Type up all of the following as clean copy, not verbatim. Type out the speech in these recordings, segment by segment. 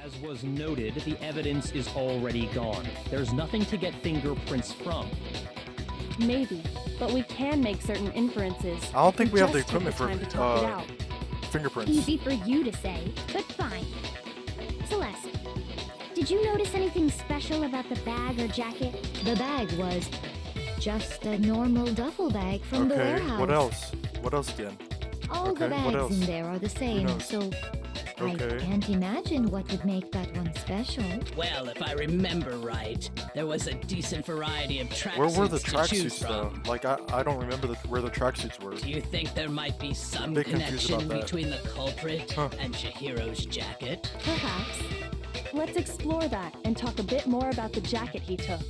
As was noted, the evidence is already gone. There's nothing to get fingerprints from. Maybe, but we can make certain inferences. I don't think we have the just took equipment for time to talk it out. fingerprints. Easy for you to say, but fine. Celeste, did you notice anything special about the bag or jacket? The bag was just a normal duffel bag from the warehouse. What else? What else again? All the what bags else? in there are the same, so I can't imagine what would make that one special. Well, if I remember right, there was a decent variety of tracksuits. Where were the to choose tracksuits though? from. Like I don't remember where the tracksuits were. Do you think there might be some bit confused connection about that. between the culprit and Chihiro's jacket? Perhaps. Let's explore that and talk a bit more about the jacket he took.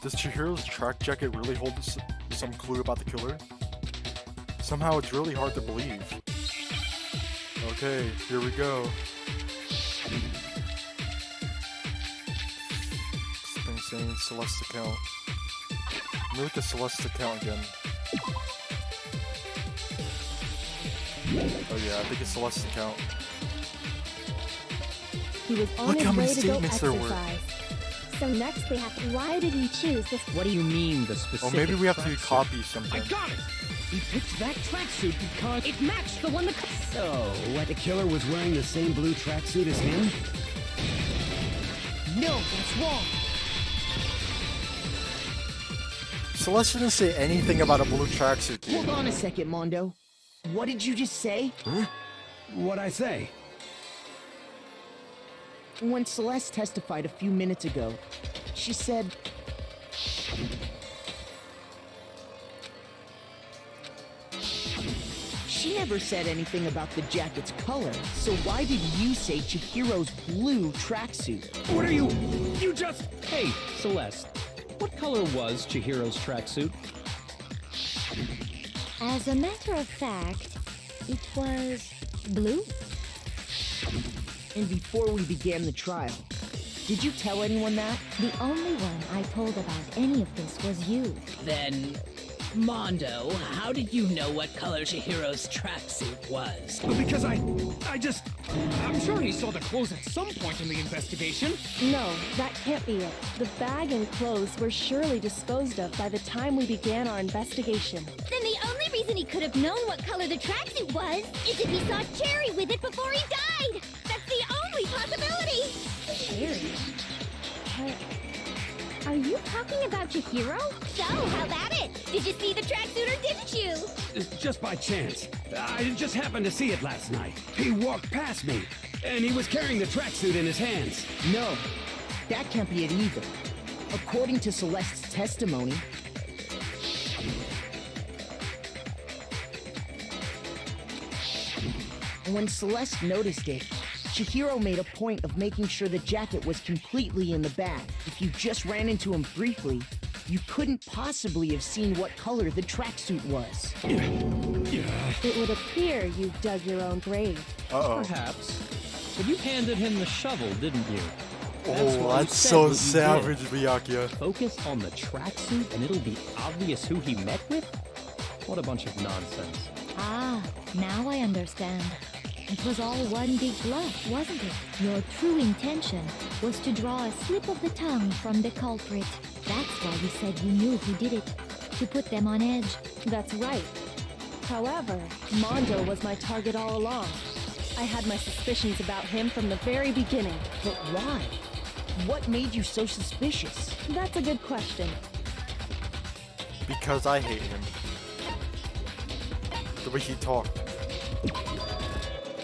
Does Chihiro's track jacket really hold some clue about the killer? Somehow it's really hard to believe. Okay, here we go. This thing's saying Celeste account. Let me look at Celeste's account again. Oh yeah, I think it's Celeste's account. He was on Look his how many way to go statements there were. exercise. So next we have to... Why did he choose this? What do you mean, the specific Oh, maybe we have to tracksuit? copy something. I got it! He picked that tracksuit because it matched the one that... So, what, the killer was wearing the same blue tracksuit as him? No, that's wrong. Celeste didn't say anything about a blue tracksuit. dude. Hold on a second, Mondo. What did you just say? Huh? What'd I say? When Celeste testified a few minutes ago, she said... She never said anything about the jacket's color, so why did you say Chihiro's blue tracksuit? What are you... You just... Hey, Celeste, what color was Chihiro's tracksuit? As a matter of fact, it was blue. And before we began the trial, did you tell anyone that? The only one I told about any of this was you. Then, Mondo, how did you know what color Chihiro's tracksuit was? Because I'm sure he saw the clothes at some point in the investigation. No, that can't be it. The bag and clothes were surely disposed of by the time we began our investigation. Then the only reason he could have known what color the tracksuit was is if he saw Cherry with it before he died. That's the only possibility. Cherry? Are you talking about Chihiro? So, how about it? Did you see the tracksuit or didn't you? Just by chance. I just happened to see it last night. He walked past me, and he was carrying the tracksuit in his hands. No, that can't be it either. According to Celeste's testimony, when Celeste noticed it, Chihiro made a point of making sure the jacket was completely in the bag. If you just ran into him briefly, you couldn't possibly have seen what color the tracksuit was. It would appear you dug your own grave. Uh-oh. Perhaps. But you handed him the shovel, didn't you? Oh, what you that's said so what you savage, did. Byakuya. Focus on the tracksuit and it'll be obvious who he met with? What a bunch of nonsense. Ah, now I understand. It was all one big bluff, wasn't it? Your true intention was to draw a slip of the tongue from the culprit. That's why you said you knew who did it. To put them on edge. That's right. However, Mondo was my target all along. I had my suspicions about him from the very beginning. But why? What made you so suspicious? That's a good question. Because I hate him. The way he talked.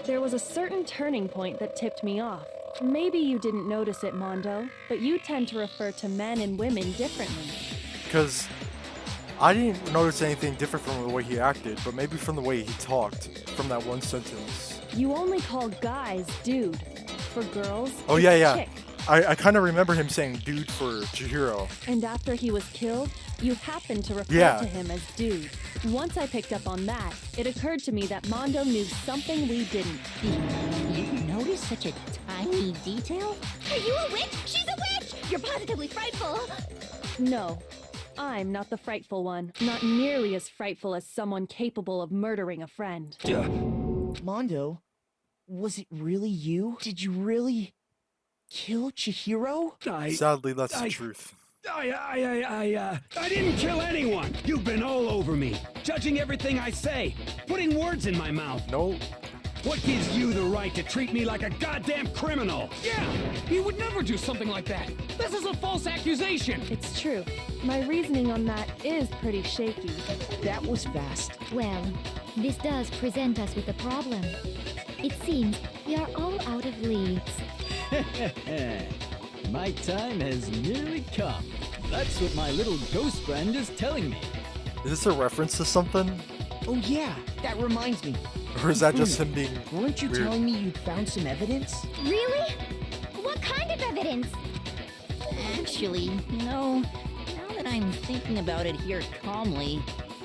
There was a certain turning point that tipped me off. Maybe you didn't notice it, Mondo, but you tend to refer to men and women differently. Because I didn't notice anything different from the way he acted, but maybe from the way he talked, from that one sentence. You only call guys dude. For girls, Oh it's yeah. chick. I kind of remember him saying dude for Chihiro. And after he was killed, you happened to refer Yeah. to him as dude. Once I picked up on that, it occurred to me that Mondo knew something we didn't. You noticed such a tiny detail? Are you a witch? She's a witch! You're positively frightful! No, I'm not the frightful one. Not nearly as frightful as someone capable of murdering a friend. Mondo, Was it really you? Did you really kill Chihiro? Sadly, that's the truth. I didn't kill anyone. You've been all over me, judging everything I say, putting words in my mouth. No. What gives you the right to treat me like a goddamn criminal? Yeah, he would never do something like that. This is a false accusation. It's true. My reasoning on that is pretty shaky. That was fast. Well, this does present us with a problem. It seems we are all out of leads. My time has nearly come. That's what my little ghost friend is telling me. Is this a reference to something? Oh yeah, that reminds me. Or is that just him being Weren't you weird? telling me you'd found some evidence? Really? What kind of evidence? Actually, now that I'm thinking about it here calmly,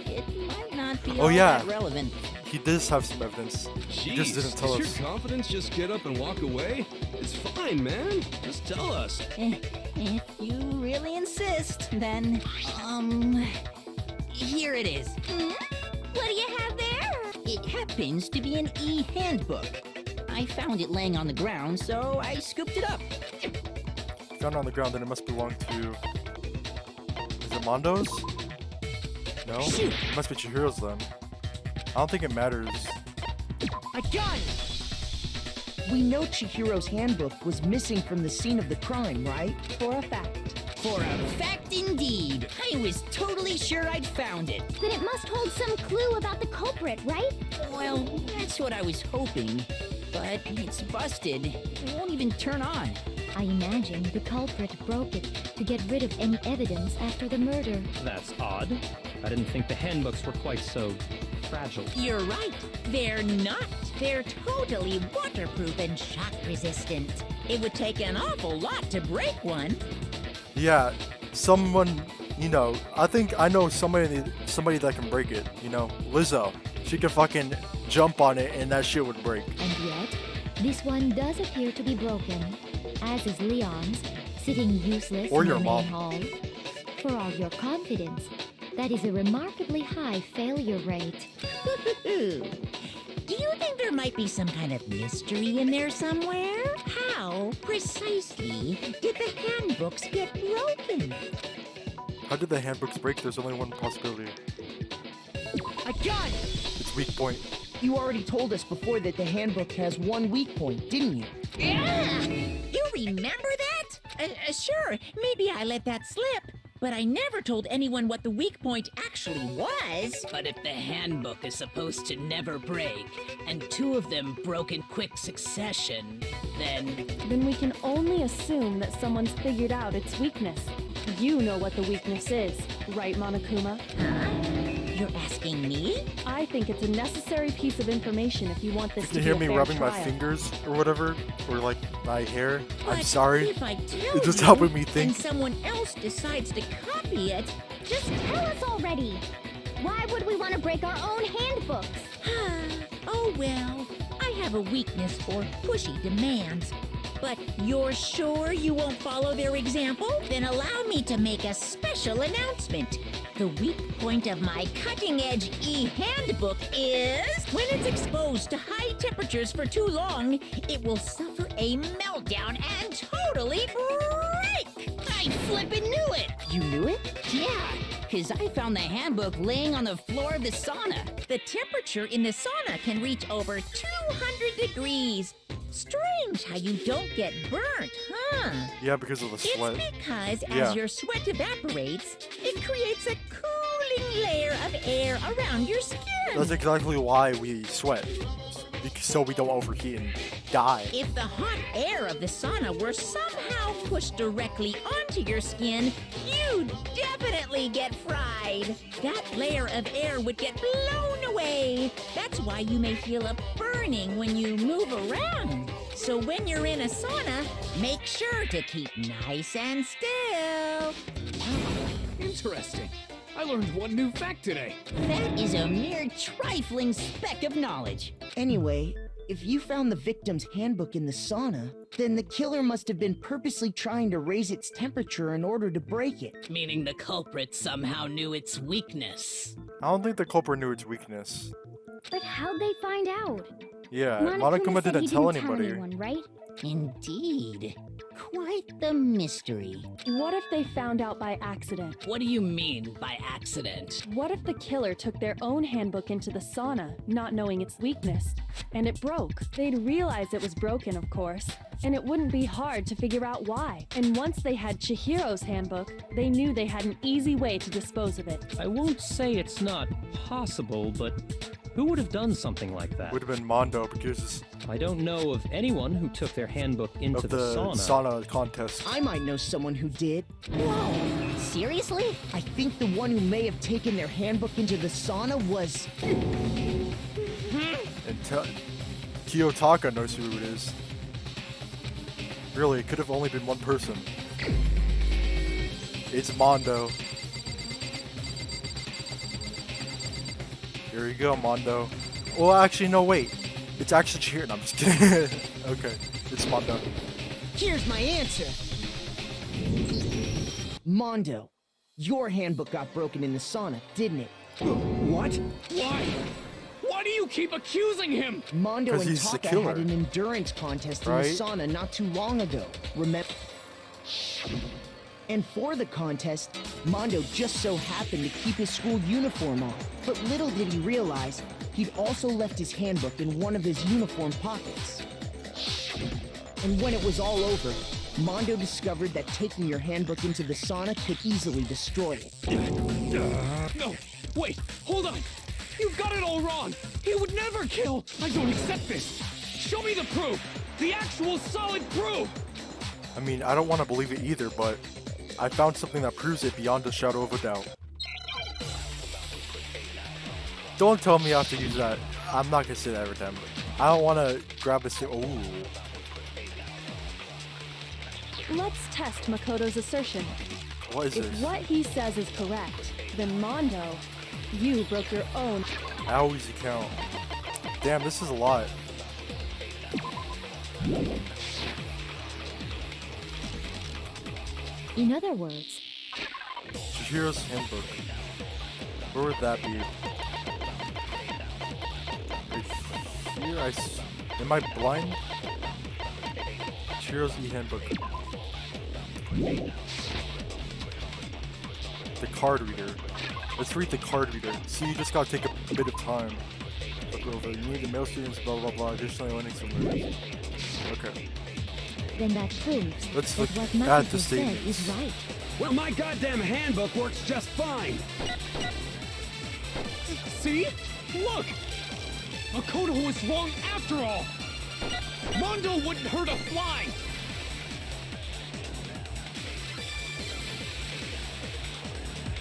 it might not be all that relevant. He does have some evidence. He just didn't tell does us. your confidence just get up and walk away? It's fine, man. Just tell us. If you really insist, then, here it is. What do you have there? It happens to be an e-handbook. I found it laying on the ground, so I scooped it up. Found it on the ground, then it must belong to... Is it Mondo's? No? Shoot. It must be Chihiro's then. I don't think it matters. I got it! We know Chihiro's handbook was missing from the scene of the crime, right? For a fact. For a fact indeed. I was totally sure I'd found it. Then it must hold some clue about the culprit, right? Well, that's what I was hoping. But it's busted. It won't even turn on. I imagine the culprit broke it to get rid of any evidence after the murder. That's odd. I didn't think the handbooks were quite so fragile. You're right. They're not. They're totally waterproof and shock resistant. It would take an awful lot to break one. Yeah, someone, you know, I think I know somebody that can break it, you know, Lizzo. She could fucking jump on it and that shit would break. And yet, this one does appear to be broken, as is Leon's, sitting useless Or in your the mom. main hall. For all your confidence, that is a remarkably high failure rate. Do you think there might be some kind of mystery in there somewhere? How precisely did the handbooks get broken? How did the handbooks break? There's only one possibility. I got it! It's weak point. You already told us before that the handbook has one weak point, didn't you? Yeah! You remember that? Sure, maybe I let that slip. But I never told anyone what the weak point actually was. But if the handbook is supposed to never break, and two of them broke in quick succession, then we can only assume that someone's figured out its weakness. You know what the weakness is, right, Monokuma? You're asking me? I think it's a necessary piece of information if you want this You to can be hear a me fair rubbing my trial. fingers or whatever, or like my hair. I'm But sorry. If I tell It's just you, helping me and think. someone else decides to copy it, Just tell us already. Why would we want to break our own handbooks? oh well, I have a weakness for pushy demands. But you're sure you won't follow their example? Then allow me to make a special announcement. The weak point of my cutting-edge e-handbook is when it's exposed to high temperatures for too long, it will suffer a meltdown and totally break. I flippin' knew it. You knew it? Yeah, because I found the handbook laying on the floor of the sauna. The temperature in the sauna can reach over 200 degrees. Strange how you don't get burnt, huh? Yeah, because of the sweat. It's because Yeah. as your sweat evaporates, it creates a cooling layer of air around your skin. That's exactly why we sweat. So we don't overheat and die. If the hot air of the sauna were somehow pushed directly onto your skin, you'd definitely get fried. That layer of air would get blown away. That's why you may feel a burning when you move around. So when you're in a sauna, make sure to keep nice and still. Interesting. I learned one new fact today. That is a mere trifling speck of knowledge. Anyway, if you found the victim's handbook in the sauna, then the killer must have been purposely trying to raise its temperature in order to break it. meaning the culprit somehow knew its weakness. I don't think the culprit knew its weakness. But how'd they find out? Yeah, Monokuma Monokuma said he didn't tell didn't anybody. anyone, right? Indeed. Quite the mystery. What if they found out by accident? What do you mean by accident? What if the killer took their own handbook into the sauna, not knowing its weakness, and it broke? They'd realize it was broken, of course, and it wouldn't be hard to figure out why. And once they had Chihiro's handbook, they knew they had an easy way to dispose of it. I won't say it's not possible, but who would have done something like that? Would have been Mondo because I don't know of anyone who took their handbook into of the sauna contest. I might know someone who did. Whoa! Seriously? I think the one who may have taken their handbook into the sauna was... And Kiyotaka knows who it is. Really, it could have only been one person. It's Mondo. Here you go, Mondo. Well, actually, no, wait. It's actually Chihiro. No, I'm just kidding. Okay, it's Mondo. Here's my answer. Mondo, your handbook got broken in the sauna, didn't it? What? Why? Why do you keep accusing him? Mondo 'Cause and he's the Taka killer. had an endurance contest in Right? the sauna not too long ago. Remember? And for the contest, Mondo just so happened to keep his school uniform on. But little did he realize, he'd also left his handbook in one of his uniform pockets. And when it was all over, Mondo discovered that taking your handbook into the sauna could easily destroy it. No, wait, hold on. You've got it all wrong. He would never kill. I don't accept this. Show me the proof. The actual solid proof. I mean, I don't want to believe it either, but I found something that proves it beyond a shadow of a doubt. Don't tell me I have to use that. I'm not gonna say that every time. I don't want to grab a ooh. Let's test Makoto's assertion. What is If this? what he says is correct, then Mondo, you broke your own. How easy count? Damn, this is a lot. In other words, Chihiro's handbook. Where would that be? Right here, am I blind? Chihiro's e-handbook. The card reader. Let's read the card reader. See, you just gotta take a bit of time. Look over. You need the male students, blah blah blah. Additionally, learning some words. Okay. then that proves Let's that look what at Makoto the said statements. is right. Well, my goddamn handbook works just fine. See? Look! Makoto was wrong after all! Mondo wouldn't hurt a fly!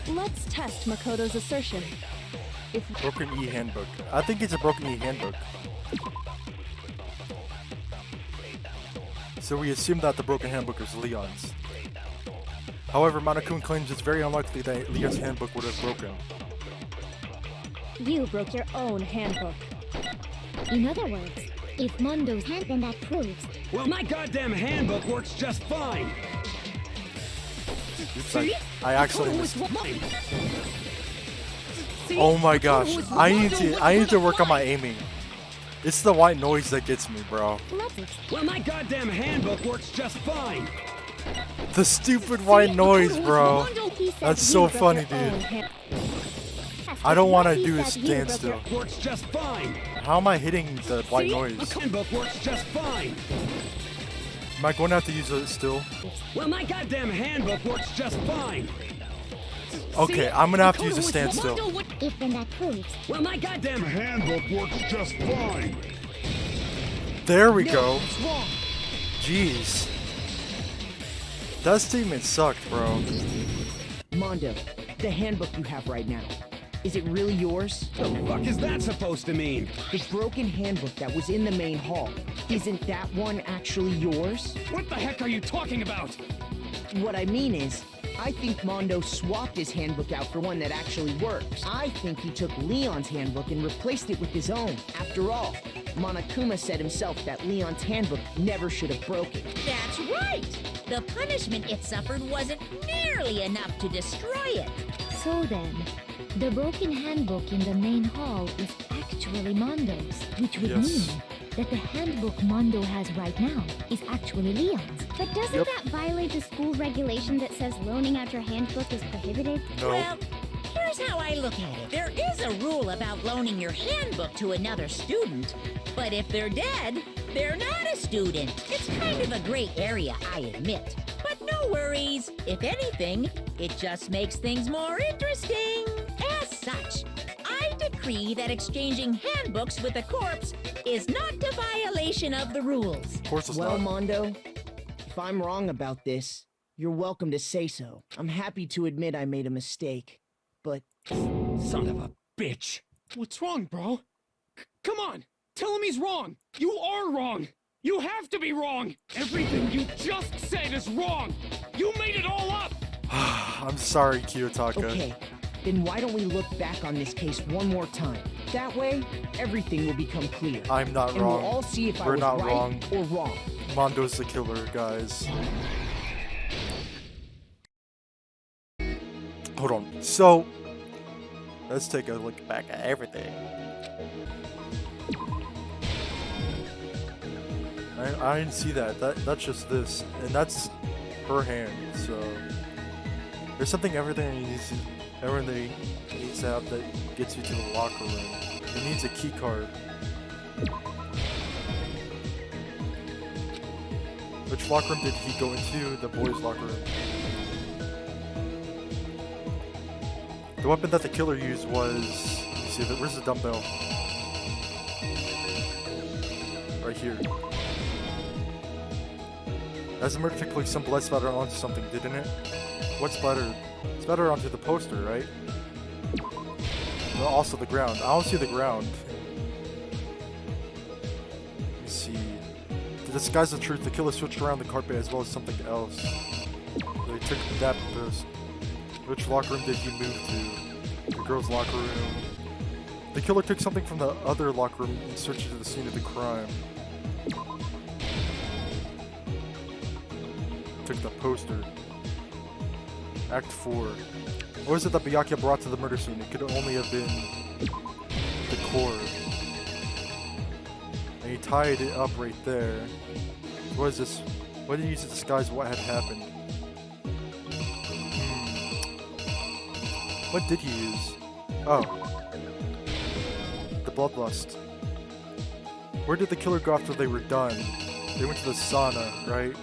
Let's test Makoto's assertion. If Broken e-handbook. I think it's a broken e-handbook. So we assume that the broken handbook is Leon's. However, Monokuma claims it's very unlikely that Leon's handbook would have broken. you broke your own handbook. In other words, if Mondo's hand, then that proves Well, my goddamn handbook works just fine. Oops, See? I actually Makoto missed. was wrong. See? Oh my Makoto gosh, was I wrong. need to Mondo work on my wouldn't aiming. It's the white noise that gets me, bro. Well, my goddamn handbook works just fine. The stupid white noise, bro. He said That's you so broke funny, your own dude. hand- I don't want to He do said this you stand broke your- still. Works just fine. How am I hitting the white See? noise? My handbook works just fine. Am I going to have to use it still? Well, my goddamn handbook works just fine. Okay, See? I'm gonna have to Makoto use a was stand wrong. still. Mondo would- if then that proves Well, my goddamn handbook works just fine. There we No, go. it's wrong. Jeez. That statement sucked, bro. Mondo, the handbook you have right now, is it really yours? The fuck is that supposed to mean? The broken handbook that was in the main hall, isn't that one actually yours? What the heck are you talking about? What I mean is, I think Mondo swapped his handbook out for one that actually works. I think he took Leon's handbook and replaced it with his own. After all, Monokuma said himself that Leon's handbook never should have broken. That's right! The punishment it suffered wasn't nearly enough to destroy it. so then, the broken handbook in the main hall is actually Mondo's, which would Yes. mean that the handbook Mondo has right now is actually Leon's. But doesn't that violate the school regulation that says loaning out your handbook is prohibited? No. Well, here's how I look at it. There is a rule about loaning your handbook to another student, but if they're dead, they're not a student. It's kind of a gray area, I admit. But no worries. If anything, it just makes things more interesting. As such, I decree that exchanging handbooks with a corpse is not a violation of the rules. Of course it's Well, not. Mondo, if I'm wrong about this, you're welcome to say so. I'm happy to admit I made a mistake, but Son of a bitch. What's wrong, bro? Come on, tell him he's wrong. You are wrong. You have to be wrong. Everything you just said is wrong. You made it all up. I'm sorry, Kiyotaka. okay. Then why don't we look back on this case one more time? That way, everything will become clear. I'm not and wrong. we'll all see if I We're was not right wrong. or wrong. Mondo's the killer, guys. Hold on. So, let's take a look back at everything. I didn't see that. That's just this, and that's her hand. So there's something everything needs to have that gets you to the locker room. It needs a key card. Which locker room did he go into? The boys' locker room. The weapon that the killer used was, let me see, where's the dumbbell? Right here. As the murder took place, some blood splattered onto something, didn't it? What splattered? Splattered onto the poster, right? Well, also the ground. I don't see the ground. Let me see. To disguise the truth, the killer switched around the carpet as well as something else. They took that first. Which locker room did he move to? The girls' locker room. The killer took something from the other locker room and switched it to the scene of the crime. Took the poster. Act 4. What was it that Byakuya brought to the murder scene? It could only have been the core. And he tied it up right there. What is this? What did he use to disguise what had happened? What did he use? Oh. The bloodlust. Where did the killer go after they were done? They went to the sauna, right?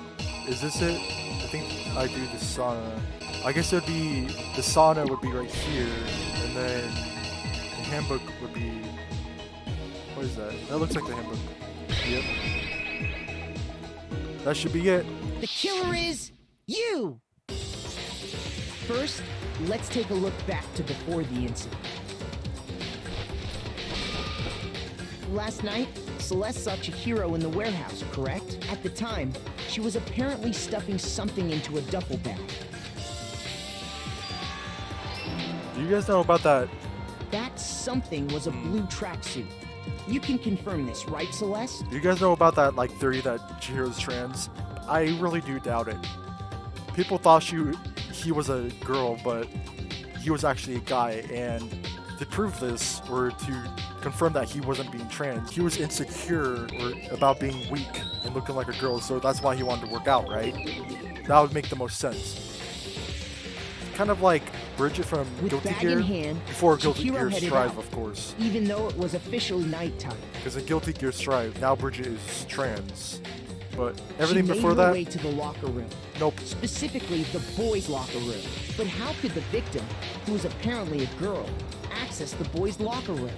Is this it? I think I do the sauna. I guess it would be, the sauna would be right here, and then the handbook would be, what is that? That looks like the handbook. Yep. That should be it. The killer is you! First, let's take a look back to before the incident. Last night, Celeste saw Chihiro in the warehouse, correct? At the time, she was apparently stuffing something into a duffel bag. Do you guys know about that? That something was a blue tracksuit. You can confirm this, right, Celeste? Do you guys know about that, like, theory that Chihiro's trans? I really do doubt it. People thought he was a girl, but he was actually a guy, and to prove this, or to confirm that he wasn't being trans, he was insecure or about being weak and looking like a girl, so that's why he wanted to work out, right? That would make the most sense. Kind of like Bridget from With Guilty bag Gear, in hand, before Guilty Chihiro Gear headed Strive, out, of course. even though it was officially nighttime. Because in Guilty Gear Strive, now Bridget is trans. But everything she before made her that, way to the locker room. nope. Specifically, the boys' locker room. But how could the victim, who was apparently a girl, access the boys' locker room?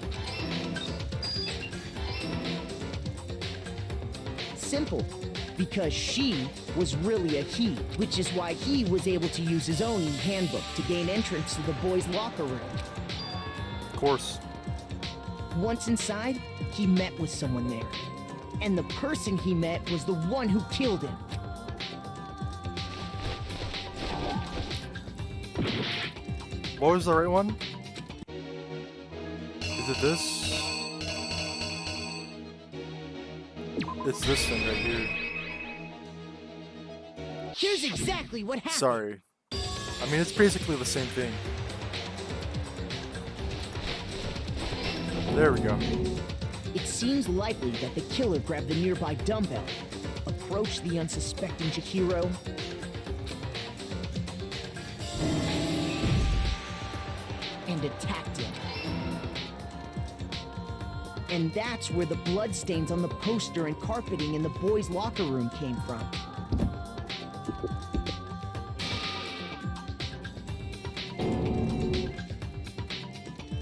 Simple. Because she was really a he, which is why he was able to use his own handbook to gain entrance to the boys' locker room. Of course. Once inside, he met with someone there. And the person he met was the one who killed him. What was the right one? Is it this? It's this thing right here. Here's exactly what happened. Sorry. I mean, it's basically the same thing. There we go. It's seems likely that the killer grabbed the nearby dumbbell, approached the unsuspecting Chihiro, and attacked him. And that's where the bloodstains on the poster and carpeting in the boys' locker room came from.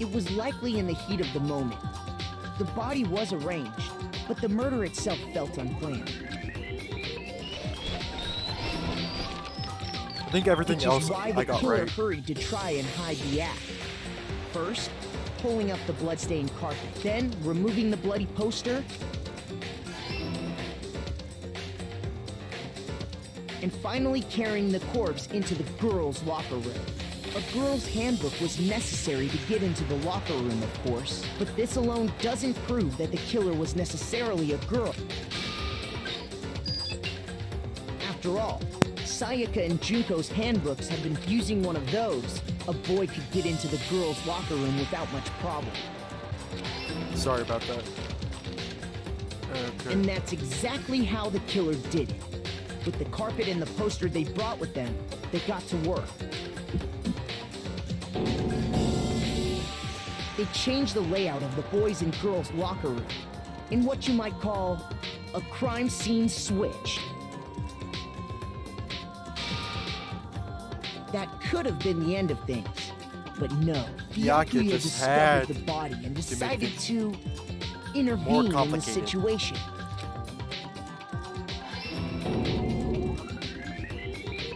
It was likely in the heat of the moment. The body was arranged, but the murder itself felt unplanned. I think everything else I got Which is why the killer right. hurried to try and hide the act. First, pulling up the bloodstained carpet, then removing the bloody poster, and finally carrying the corpse into the girls' locker room. A girl's handbook was necessary to get into the locker room, of course, but this alone doesn't prove that the killer was necessarily a girl. After all, Sayaka and Junko's handbooks had been using one of those. A boy could get into the girls' locker room without much problem. Sorry about that. Okay. And that's exactly how the killer did it. With the carpet and the poster they brought with them, they got to work. They changed the layout of the boys' and girls' locker room in what you might call a crime scene switch. That could have been the end of things, but no. The Yakuza Yakuza just had discovered the body and to make decided it to more intervene in the complicated. situation.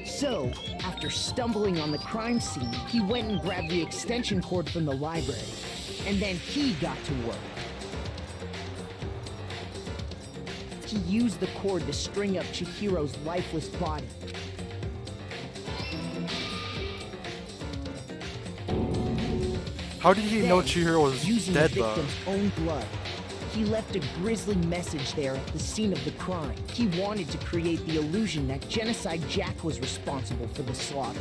So, after stumbling on the crime scene, he went and grabbed the extension cord from the library, and then he got to work. He used the cord to string up Chihiro's lifeless body. How did he know Then, Chihiro was using dead the though? victim's own blood, he left a grisly message there at the scene of the crime. He wanted to create the illusion that Genocide Jack was responsible for the slaughter.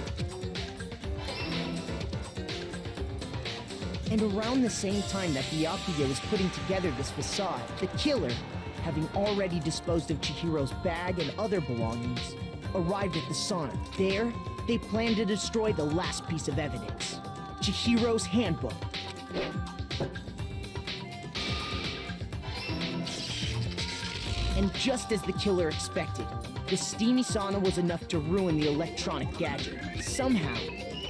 And around the same time that the Yakuza was putting together this facade, the killer, having already disposed of Chihiro's bag and other belongings, arrived at the sauna. There, they planned to destroy the last piece of evidence, Chihiro's handbook. And just as the killer expected, the steamy sauna was enough to ruin the electronic gadget. Somehow,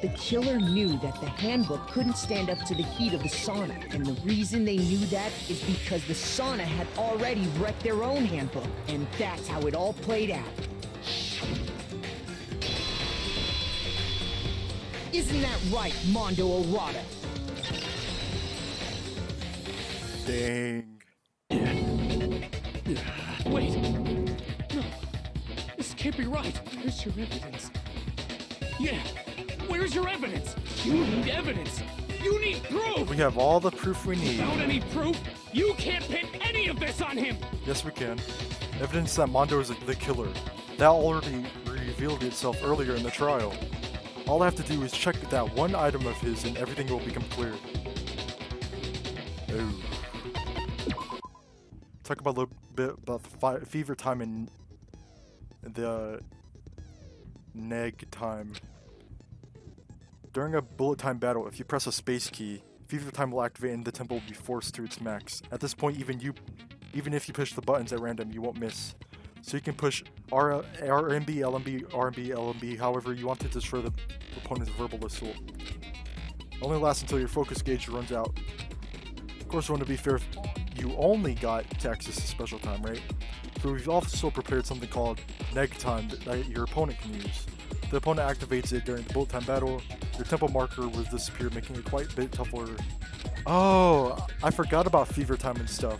the killer knew that the handbook couldn't stand up to the heat of the sauna. And the reason they knew that is because the sauna had already wrecked their own handbook. And that's how it all played out. Isn't that right, Mondo Arata? Dang. Wait! No! This can't be right! Where's your evidence? Yeah! Where's your evidence? You need evidence! You need proof! We have all the proof we need. Without any proof, you can't pin any of this on him! Yes, we can. Evidence that Mondo is the killer. That already revealed itself earlier in the trial. All I have to do is check that one item of his and everything will become clear. Oh. Talk about a little bit about the fever time and the neg time. During a bullet time battle, if you press a space key, fever time will activate and the tempo will be forced to its max. At this point, even if you push the buttons at random, you won't miss. So you can push RMB, LMB, RMB, LMB, however you want to destroy the opponent's verbal assault. Only lasts until your focus gauge runs out. Of course, I want to be fair, you only got to access the special time, right? So we've also prepared something called neg time that your opponent can use. The opponent activates it during the bullet time battle. Your tempo marker will disappear, making it quite a bit tougher. Oh, I forgot about fever time and stuff.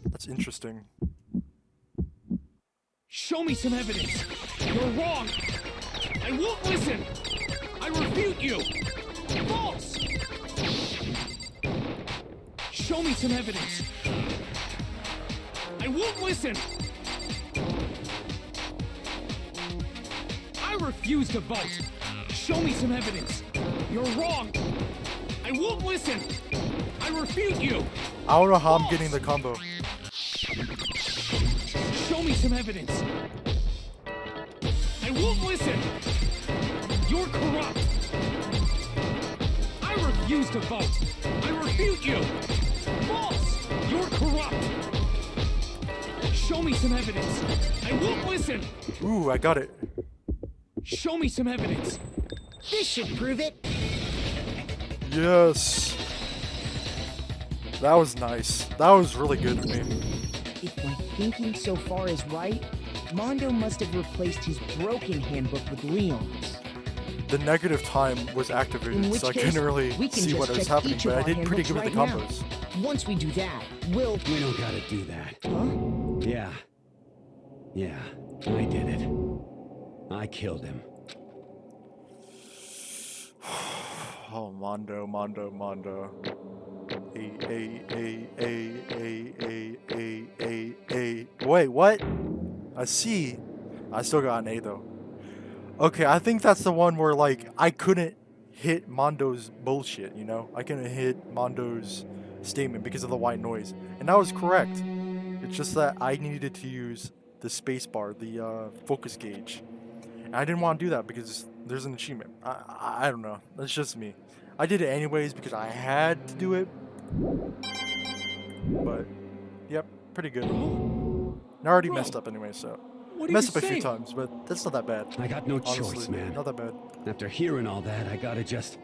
That's interesting. Show me some evidence! You're wrong! I won't listen! I refute you! False! Show me some evidence! I won't listen! I refuse to vote. Show me some evidence. You're wrong. I won't listen. I refute you. I don't know how I'm getting the combo. Show me some evidence. I won't listen. You're corrupt. I refuse to vote. I refute you. False. You're corrupt. Show me some evidence. I won't listen. Ooh, I got it. Show me some evidence. This should prove it. Yes. That was nice. That was really good of me. If my thinking so far is right, Mondo must have replaced his broken handbook with Leon's. The negative time was activated, In which so I case, couldn't really we can see just what was check happening, each of but I our did pretty good with the handbooks combos. right now. Once we do that, we'll... We don't gotta do that. Huh? Yeah. Yeah, I did it. I killed him. Oh, Mondo. A. Wait, what? A C. I still got an A though. Okay, I think that's the one where like I couldn't hit Mondo's bullshit, you know? I couldn't hit Mondo's statement because of the white noise. And that was correct. It's just that I needed to use the space bar, the focus gauge. And I didn't want to do that because there's an achievement. I don't know. That's just me. I did it anyways because I had to do it. But, yep, pretty good. And I already messed up anyway, so. What Messed up a few times, but that's not that bad. I got no Honestly, choice, man. Not that bad. After hearing all that, I gotta just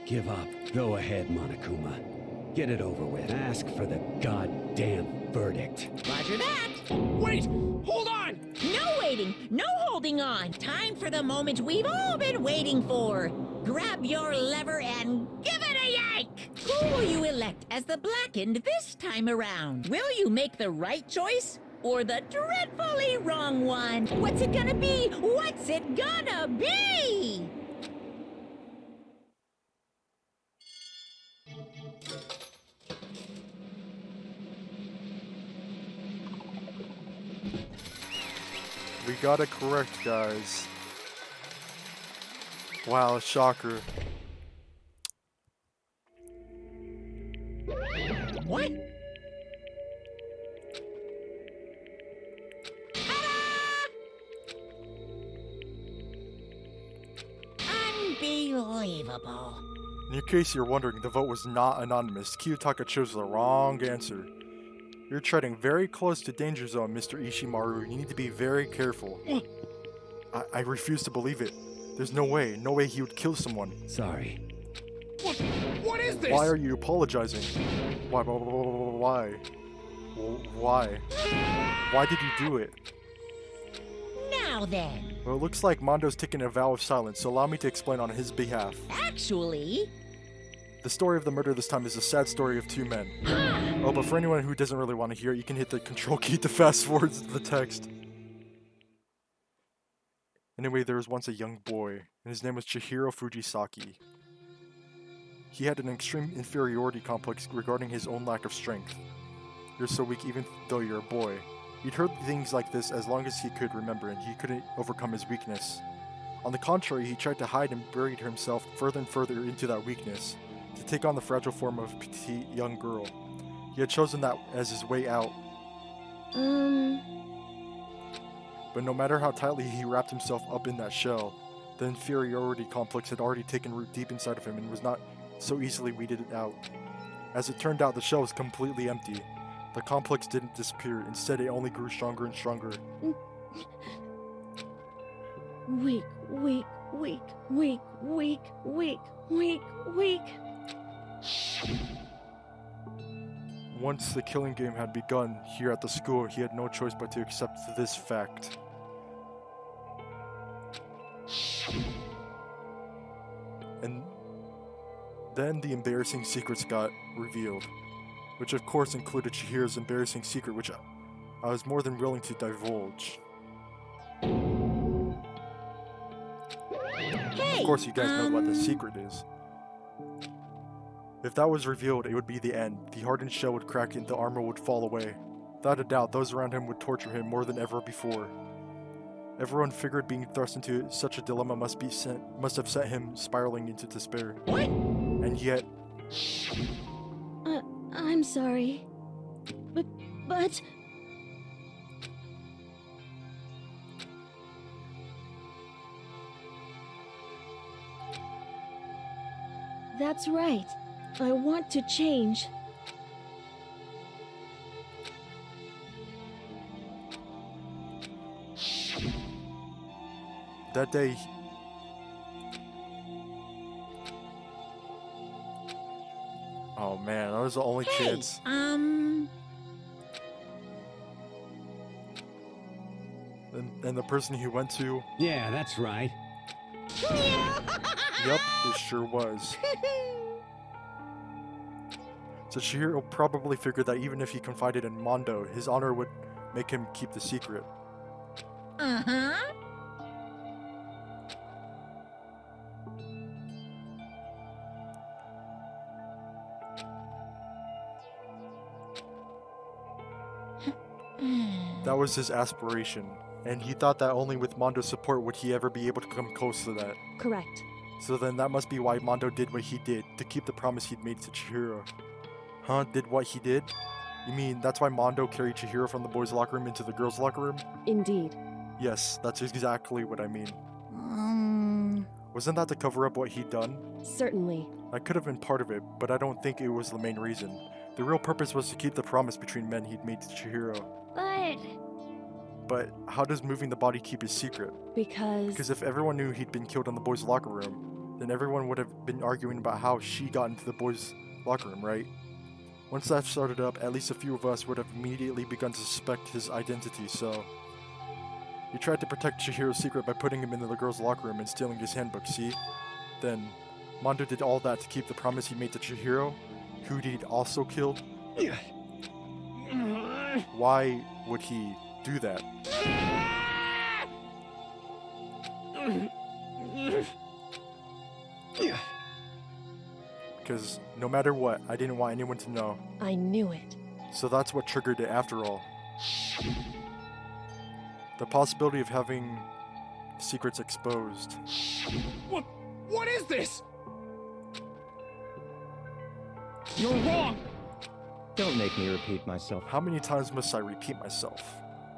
give up. Go ahead, Monokuma. Get it over with. Ask for the goddamn verdict. Roger that. Wait, hold on. No waiting, no holding on. Time for the moment we've all been waiting for. Grab your lever and give it a yank. Who will you elect as the Blackened this time around? Will you make the right choice or the dreadfully wrong one? What's it gonna be? What's it gonna be? We got it correct, guys. Wow, shocker. What? Unbelievable. In case you're wondering, the vote was not anonymous. Kiyotaka chose the wrong answer. You're treading very close to danger zone, Mr. Ishimaru. You need to be very careful. I refuse to believe it. There's no way he would kill someone. Sorry. What is this? Why are you apologizing? Why? Why did you do it? Now then. Well, it looks like Mondo's taking a vow of silence, so allow me to explain on his behalf. Actually... The story of the murder this time is a sad story of two men. Oh, but for anyone who doesn't really want to hear it, you can hit the control key to fast forward the text. Anyway, there was once a young boy, and his name was Chihiro Fujisaki. He had an extreme inferiority complex regarding his own lack of strength. You're so weak even though you're a boy. He'd heard things like this as long as he could remember, and he couldn't overcome his weakness. On the contrary, he tried to hide and buried himself further and further into that weakness, to take on the fragile form of a petite young girl. He had chosen that as his way out. But no matter how tightly he wrapped himself up in that shell, the inferiority complex had already taken root deep inside of him and was not so easily weeded out. As it turned out, the shell was completely empty. The complex didn't disappear. Instead, it only grew stronger and stronger. Weak. Once the killing game had begun here at the school, he had no choice but to accept this fact. And then the embarrassing secrets got revealed, which of course included Chihiro's embarrassing secret, which I was more than willing to divulge. Hey, of course you guys know what the secret is. If that was revealed, it would be the end. The hardened shell would crack and the armor would fall away. Without a doubt, those around him would torture him more than ever before. Everyone figured being thrust into such a dilemma must have sent him spiraling into despair. What? And yet, I'm sorry. But... That's right. I want to change. that day, oh man, that was the only chance. And the person he went to, Yeah, that's right. yep, it sure was. So Chihiro probably figured that even if he confided in Mondo, his honor would make him keep the secret. Uh-huh. That was his aspiration, and he thought that only with Mondo's support would he ever be able to come close to that. Correct. So then that must be why Mondo did what he did, to keep the promise he'd made to Chihiro. Huh? Did what he did? You mean that's why Mondo carried Chihiro from the boys' locker room into the girls' locker room? Indeed. Yes, that's exactly what I mean. Wasn't that to cover up what he'd done? Certainly. That could have been part of it, but I don't think it was the main reason. The real purpose was to keep the promise between men he'd made to Chihiro. But how does moving the body keep his secret? Because if everyone knew he'd been killed in the boys' locker room, then everyone would have been arguing about how she got into the boys' locker room, right? Once that started up, at least a few of us would have immediately begun to suspect his identity, so... He tried to protect Chihiro's secret by putting him into the girls' locker room and stealing his handbook, see? Then, Mondo did all that to keep the promise he made to Chihiro, who he'd also killed. Why would he do that? Because no matter what, I didn't want anyone to know. I knew it. So that's what triggered it after all. The possibility of having secrets exposed. What is this? You're wrong! Don't make me repeat myself. How many times must I repeat myself?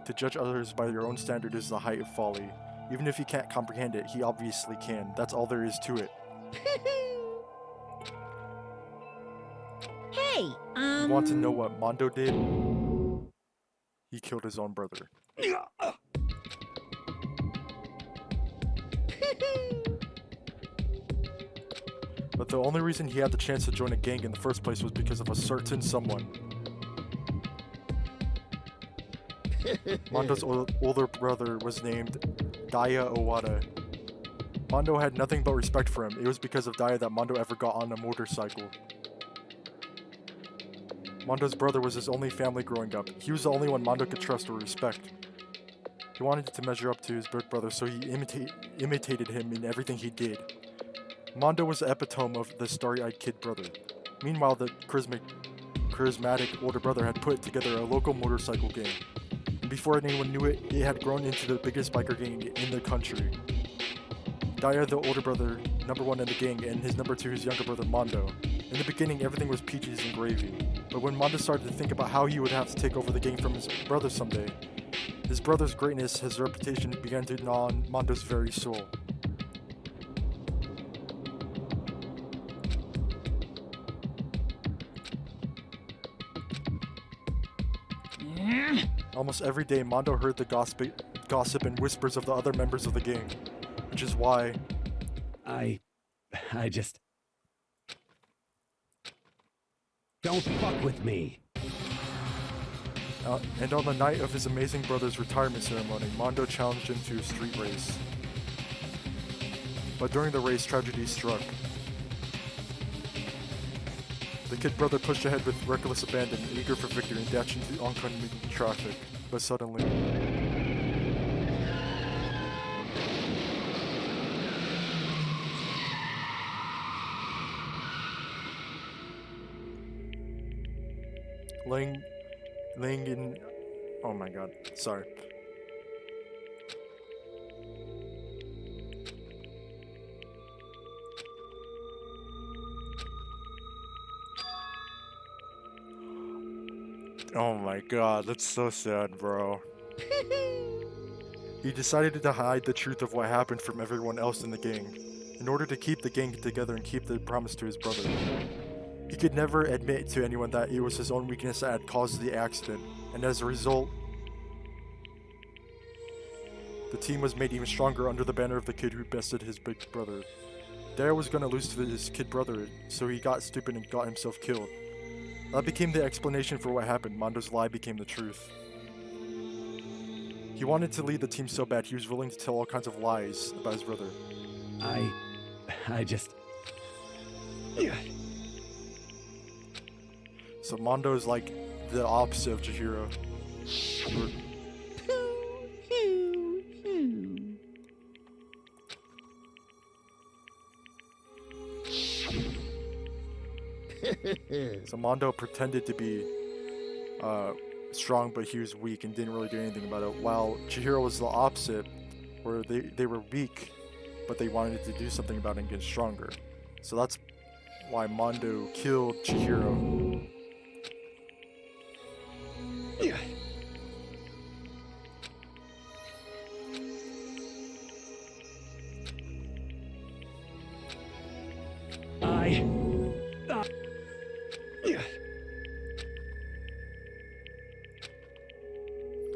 To judge others by your own standard is the height of folly. Even if he can't comprehend it, he obviously can. That's all there is to it. Hey, You want to know what Mondo did? He killed his own brother. But the only reason he had the chance to join a gang in the first place was because of a certain someone. Mondo's older brother was named Daya Owada. Mondo had nothing but respect for him. It was because of Daya that Mondo ever got on a motorcycle. Mondo's brother was his only family growing up. He was the only one Mondo could trust or respect. He wanted to measure up to his big brother, so he imitated him in everything he did. Mondo was the epitome of the starry-eyed kid brother. Meanwhile, the charismatic older brother had put together a local motorcycle gang. And before anyone knew it, it had grown into the biggest biker gang in the country. Daya, the older brother, number one in the gang, and his number two, his younger brother, Mondo. In the beginning, everything was peaches and gravy. But when Mondo started to think about how he would have to take over the gang from his brother someday, his brother's greatness, his reputation, began to gnaw on Mondo's very soul. Almost every day, Mondo heard the gossip and whispers of the other members of the gang, which is why... I just... Don't fuck with me. And on the night of his amazing brother's retirement ceremony, Mondo challenged him to a street race. But during the race, tragedy struck. The kid brother pushed ahead with reckless abandon, eager for victory, and dashed into oncoming traffic. But suddenly... laying in... Oh my god, sorry. Oh my god, that's so sad, bro. He decided to hide the truth of what happened from everyone else in the gang, in order to keep the gang together and keep the promise to his brother. He could never admit to anyone that it was his own weakness that had caused the accident, and as a result, the team was made even stronger under the banner of the kid who bested his big brother. Daryl was gonna lose to his kid brother, so he got stupid and got himself killed. That became the explanation for what happened. Mondo's lie became the truth. He wanted to lead the team so bad he was willing to tell all kinds of lies about his brother. I just... So Mondo is like the opposite of Chihiro. So Mondo pretended to be strong, but he was weak and didn't really do anything about it, while Chihiro was the opposite, where they were weak, but they wanted to do something about it and get stronger. So that's why Mondo killed Chihiro.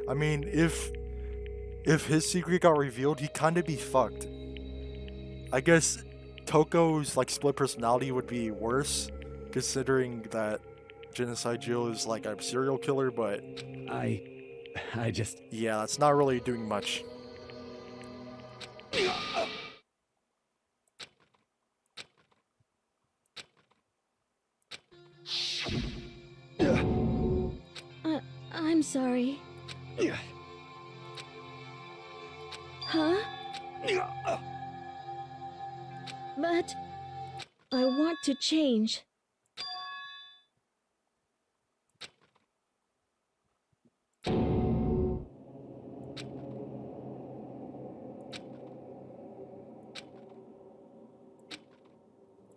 I mean, if his secret got revealed, he'd kind of be fucked. I guess Toko's like split personality would be worse, considering that Genocide Jill is like a serial killer, but I just... yeah, that's not really doing much. I'm sorry. Huh? But I want to change.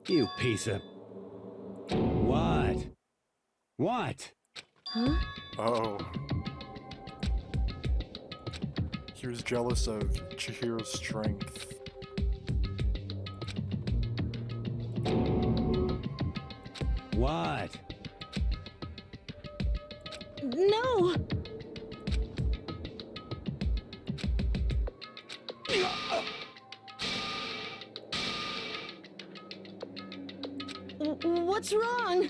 You piece of... What? What? Huh? Uh-oh. He was jealous of Chihiro's strength. What? No! What's wrong?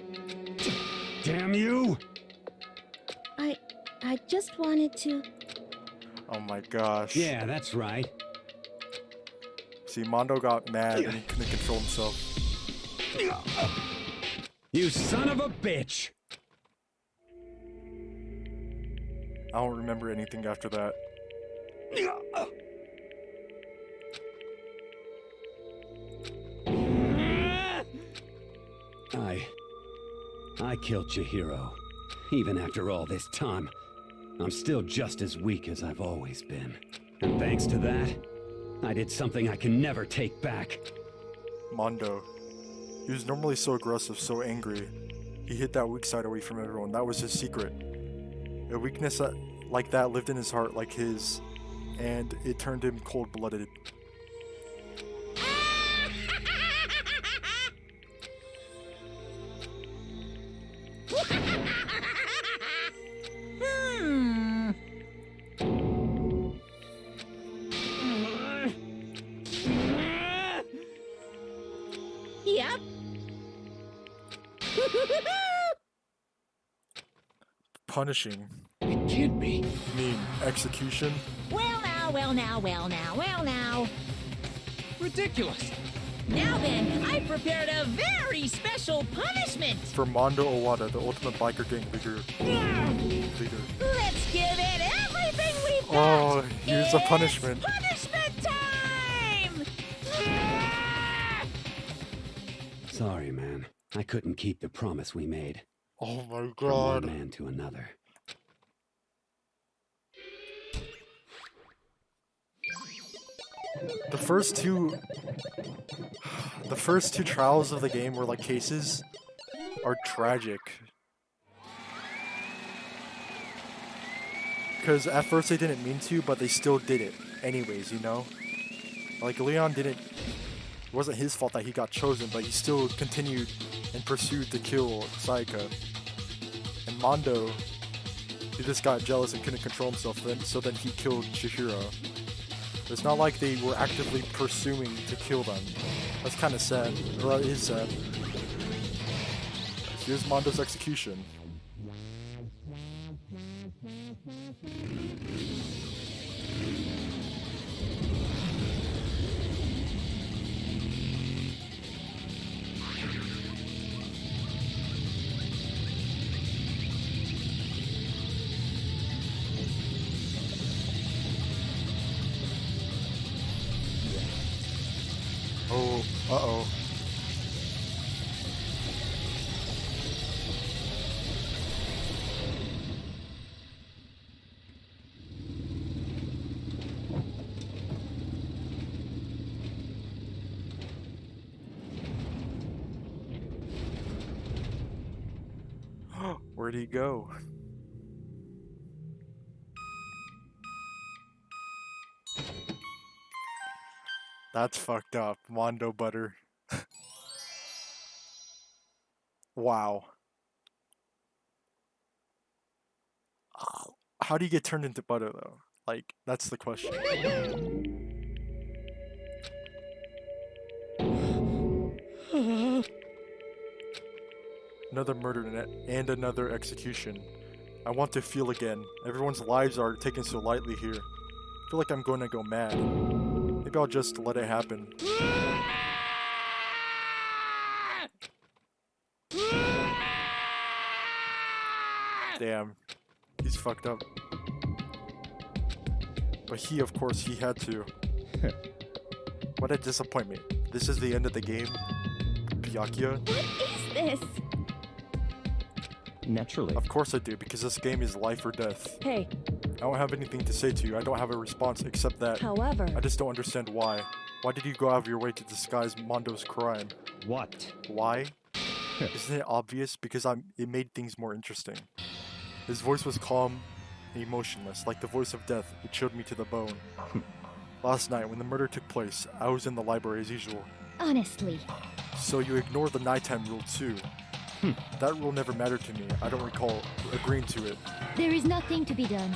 Damn you! I just wanted to... Oh my gosh. Yeah, that's right. See, Mondo got mad and he couldn't control himself. You son of a bitch! I don't remember anything after that. I killed Chihiro. Even after all this time, I'm still just as weak as I've always been. And thanks to that, I did something I can never take back. Mondo. He was normally so aggressive, so angry. He hid that weak side away from everyone. That was his secret. A weakness like that lived in his heart like his, and it turned him cold-blooded. Yep. Punishing. It can't be. You mean execution? Well now, well now, well now, well now. Ridiculous. Now then, I prepared a very special punishment. For Mondo Owada, the ultimate biker gang leader. Let's give it everything we've got. Oh, here's a It's punishment. Punishment time! Sorry, man. I couldn't keep the promise we made. Oh my From one god. man to another. The first two trials of the game were like cases are tragic. because at first they didn't mean to, but they still did it anyways, you know? Like, Leon didn't... It wasn't his fault that he got chosen, but he still continued and pursued to kill Sayaka. And Mondo, he just got jealous and couldn't control himself, so then he killed Chihiro. It's not like they were actively pursuing to kill them. That's kind of sad. Well, it is sad. Here's Mondo's execution. Oh, uh-oh. Where'd he go? That's fucked up. Mondo butter. Wow. How do you get turned into butter though? Like, that's the question. Another murder and another execution. I want to feel again. Everyone's lives are taken so lightly here. I feel like I'm going to go mad. Maybe I'll just let it happen. Damn. He's fucked up. But he, of course, he had to. What a disappointment. This is the end of the game? Byakuya? What is this? Naturally. Of course I do, because this game is life or death. Hey, I don't have anything to say to you. I don't have a response except that however, I just don't understand why. Why did you go out of your way to disguise Mondo's crime? What? Why? Isn't it obvious? Because it made things more interesting. His voice was calm and emotionless, like the voice of death. It chilled me to the bone. Last night, when the murder took place, I was in the library as usual. Honestly. So you ignore the nighttime rule too. That rule never mattered to me. I don't recall agreeing to it. There is nothing to be done.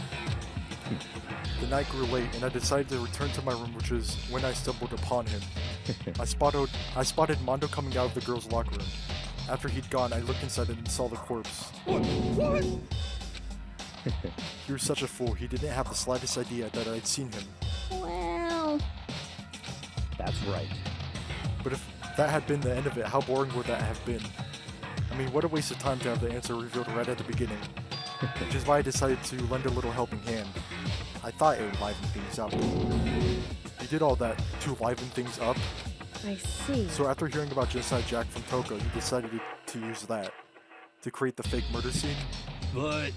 The night grew late, and I decided to return to my room, which is when I stumbled upon him. I spotted Mondo coming out of the girls' locker room. After he'd gone, I looked inside and saw the corpse. What? He was such a fool. He didn't have the slightest idea that I'd seen him. Well... That's right. But if that had been the end of it, how boring would that have been? I mean, what a waste of time to have the answer revealed right at the beginning. Which is why I decided to lend a little helping hand. I thought it would liven things up. You did all that to liven things up? I see. So after hearing about Genocide Jack from Toko, you decided to use that to create the fake murder scene? But...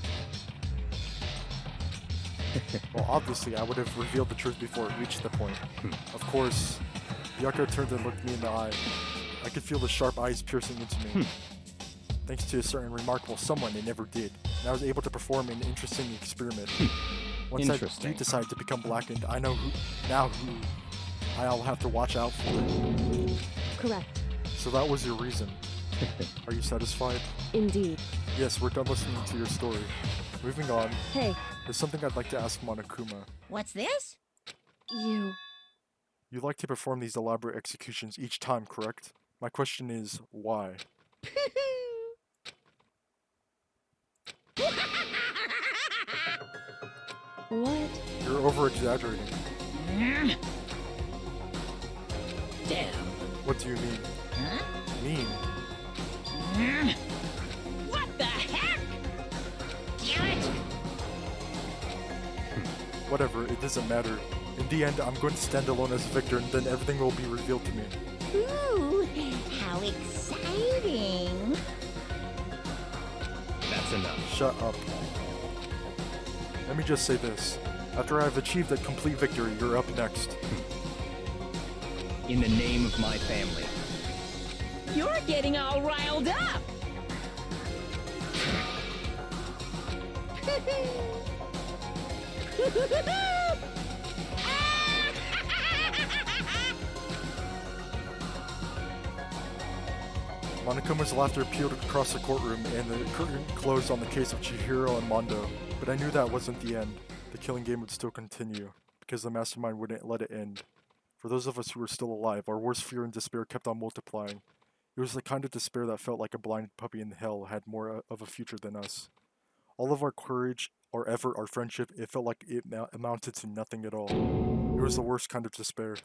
Well, obviously, I would have revealed the truth before it reached the point. Of course, Yako turned and looked me in the eye. I could feel the sharp eyes piercing into me. Thanks to a certain remarkable someone, it never did. And I was able to perform an interesting experiment. Once I do decide to become blackened, I know who I'll have to watch out for. Correct. So that was your reason. Are you satisfied? Indeed. Yes, we're done listening to your story. Moving on. Hey. There's something I'd like to ask Monokuma. What's this? You like to perform these elaborate executions each time, correct? My question is, why? What? You're over-exaggerating. Damn. What do you mean? Huh? Mean? What the heck? Damn it! Whatever, it doesn't matter. In the end, I'm going to stand alone as victor, and then everything will be revealed to me. Ooh, how exciting! That's enough. Shut up. Let me just say this. After I've achieved a complete victory, you're up next. In the name of my family. You're getting all riled up. Monokuma's laughter peeled across the courtroom, and the curtain closed on the case of Chihiro and Mondo. But I knew that wasn't the end. The killing game would still continue, because the mastermind wouldn't let it end. For those of us who were still alive, our worst fear and despair kept on multiplying. It was the kind of despair that felt like a blind puppy in hell had more of a future than us. All of our courage, our effort, our friendship, it felt like it amounted to nothing at all. It was the worst kind of despair.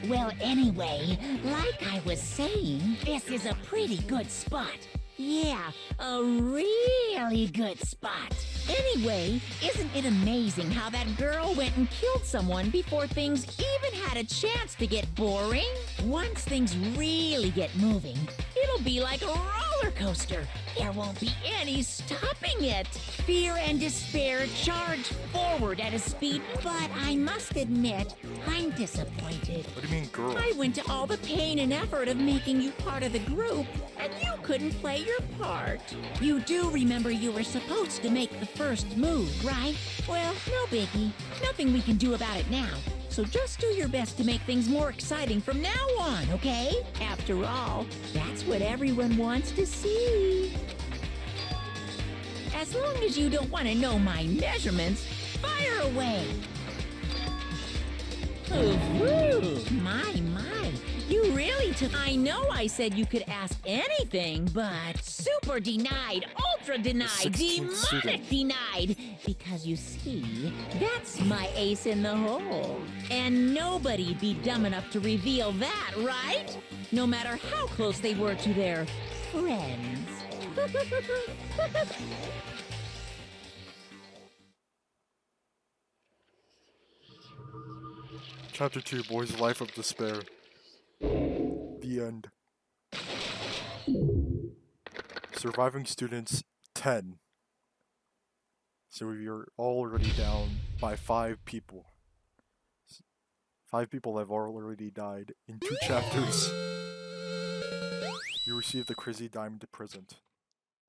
Well, anyway, like I was saying, this is a pretty good spot. Yeah, a really good spot. Anyway, isn't it amazing how that girl went and killed someone before things even had a chance to get boring? Once things really get moving, it'll be like a roller coaster. There won't be any stopping it. Fear and despair charge forward at a speed, but I must admit, I'm disappointed. What do you mean, girl? I went to all the pain and effort of making you part of the group, and you couldn't play your part. You do remember you were supposed to make the first move, right? Well, no biggie. Nothing we can do about it now. So just do your best to make things more exciting from now on, okay? After all, that's what everyone wants to see. As long as you don't want to know my measurements, fire away. Ooh, my. You really took... I know I said you could ask anything, but super denied, ultra denied, demonic denied. Because you see, that's my ace in the hole. And nobody'd be dumb enough to reveal that, right? No matter how close they were to their friends. Chapter 2, Boy's Life of Despair. The end. Surviving students 10. So you're already down by 5 people. 5 people have already died in 2 chapters. You received the Crazy Diamond present.